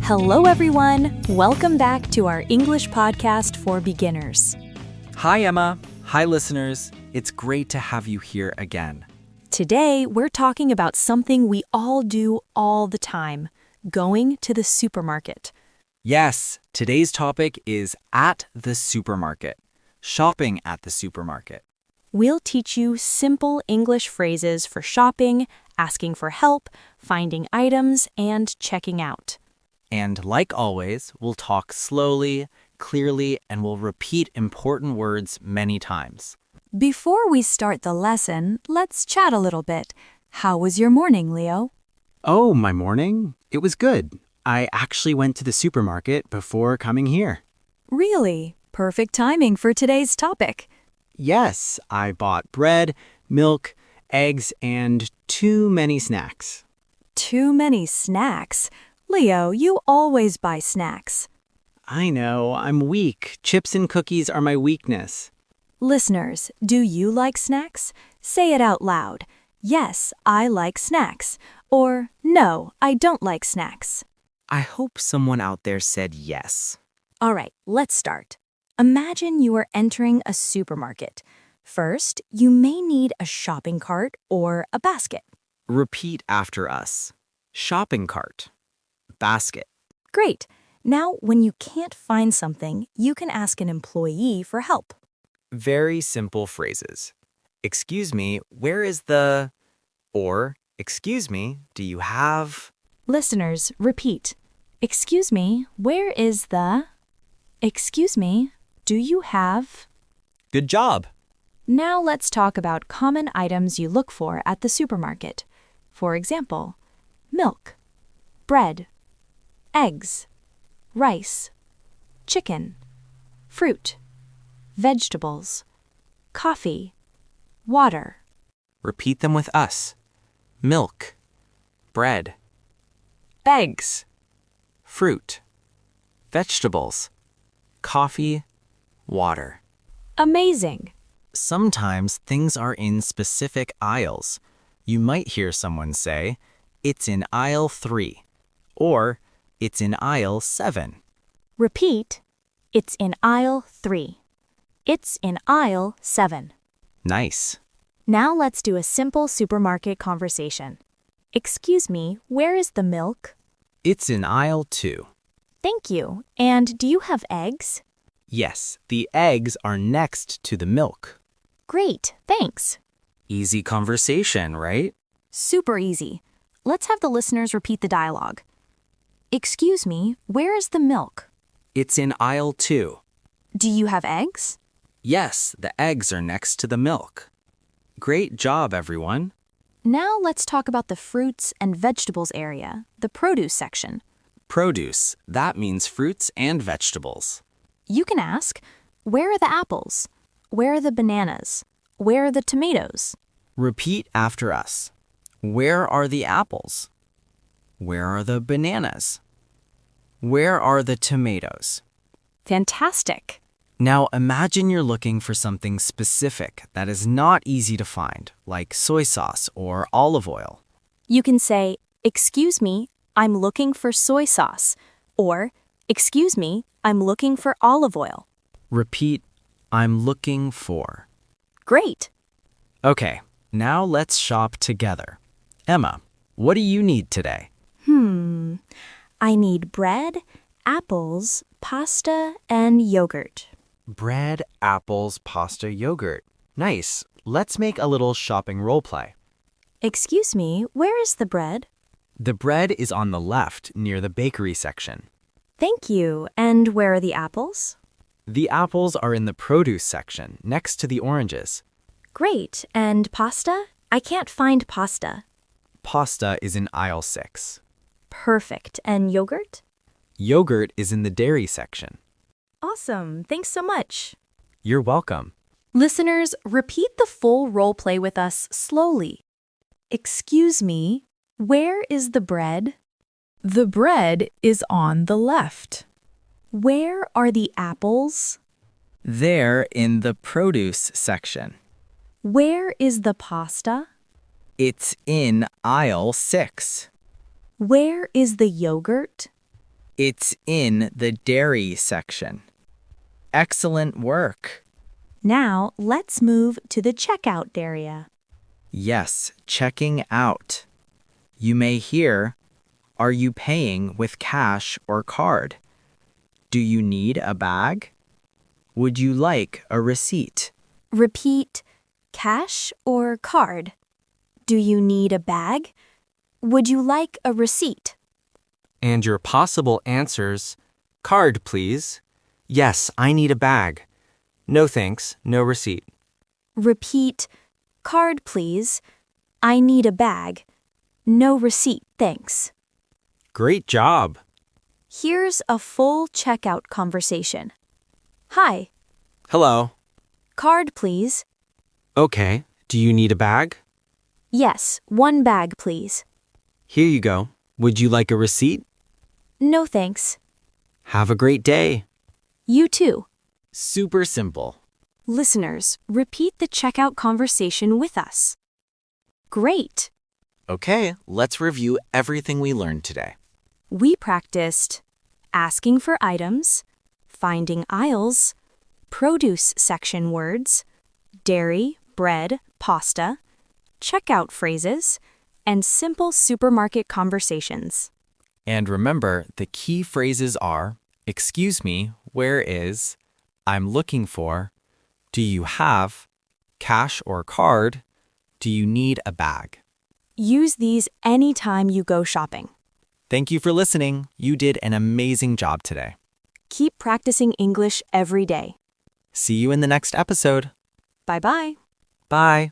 Hello, everyone. Welcome back to our English podcast for beginners. Hi, Emma. Hi, listeners. It's great to have you here again. Today, we're talking about something we all do all the time, going to the supermarket. Yes, today's topic is at the supermarket, shopping at the supermarket. We'll teach you simple English phrases for shopping, asking for help, finding items, and checking out. And like always, we'll talk slowly, clearly, and we'll repeat important words many times. Before we start the lesson, let's chat a little bit. How was your morning, Leo? Oh, my morning? It was good. I actually went to the supermarket before coming here. Really? Perfect timing for today's topic. Yes, I bought bread, milk, eggs, and too many snacks. Too many snacks? Leo, you always buy snacks. I know, I'm weak. Chips and cookies are my weakness. Listeners, do you like snacks? Say it out loud. Yes, I like snacks. Or, no, I don't like snacks. I hope someone out there said yes. All right, let's start. Imagine you are entering a supermarket. First, you may need a shopping cart or a basket. Repeat after us. Shopping cart. Basket. Great. Now, when you can't find something, you can ask an employee for help. Very simple phrases. Excuse me, where is the... Or, excuse me, do you have... Listeners, repeat. Excuse me, where is the... Excuse me, do you have... Good job. Now let's talk about common items you look for at the supermarket. For example, milk, bread, eggs, rice, chicken, fruit, vegetables, coffee, water. Repeat them with us. Milk, bread, eggs, fruit, vegetables, coffee, water. Amazing! Sometimes things are in specific aisles. You might hear someone say, it's in aisle 3, or it's in aisle 7. Repeat, it's in aisle 3. It's in aisle 7. Nice. Now let's do a simple supermarket conversation. Excuse me, where is the milk? It's in aisle 2. Thank you. And do you have eggs? Yes, the eggs are next to the milk. Great, thanks. Easy conversation, right? Super easy. Let's have the listeners repeat the dialogue. Excuse me, where is the milk? It's in aisle 2. Do you have eggs? Yes, the eggs are next to the milk. Great job, everyone. Now let's talk about the fruits and vegetables area, the produce section. Produce, that means fruits and vegetables. You can ask, where are the apples? Where are the bananas? Where are the tomatoes? Repeat after us. Where are the apples? Where are the bananas? Where are the tomatoes? Fantastic! Now imagine you're looking for something specific that is not easy to find, like soy sauce or olive oil. You can say, excuse me, I'm looking for soy sauce. Or, excuse me, I'm looking for olive oil. Repeat, I'm looking for. Great! Okay, now let's shop together. Emma, what do you need today? I need bread, apples, pasta, and yogurt. Bread, apples, pasta, yogurt. Nice. Let's make a little shopping role play. Excuse me, where is the bread? The bread is on the left near the bakery section. Thank you. And where are the apples? The apples are in the produce section next to the oranges. Great. And pasta? I can't find pasta. Pasta is in aisle 6. Perfect. And yogurt? Yogurt is in the dairy section. Awesome. Thanks so much. You're welcome. Listeners, repeat the full role play with us slowly. Excuse me, where is the bread? The bread is on the left. Where are the apples? They're in the produce section. Where is the pasta? It's in aisle 6. Where is the yogurt? It's in the dairy section. Excellent work. Now, let's move to the checkout area. Yes, checking out. You may hear, are you paying with cash or card? Do you need a bag? Would you like a receipt? Repeat, cash or card? Do you need a bag? Would you like a receipt? And your possible answers: card, please. Yes, I need a bag. No thanks, no receipt. Repeat, card please. I need a bag. No receipt, thanks. Great job. Here's a full checkout conversation. Hi, Hello. card please. Okay, do you need a bag? Yes, one bag please. Here you go. Would you like a receipt? No thanks. Have a great day. You too. Super simple. Listeners, repeat the checkout conversation with us. Great. Okay, let's review everything we learned today. We practiced asking for items, finding aisles, produce section words, dairy, bread, pasta, checkout phrases, and simple supermarket conversations. And remember, the key phrases are, excuse me, where is, I'm looking for, do you have, cash or card, do you need a bag? Use these anytime you go shopping. Thank you for listening. You did an amazing job today. Keep practicing English every day. See you in the next episode. Bye-bye. Bye.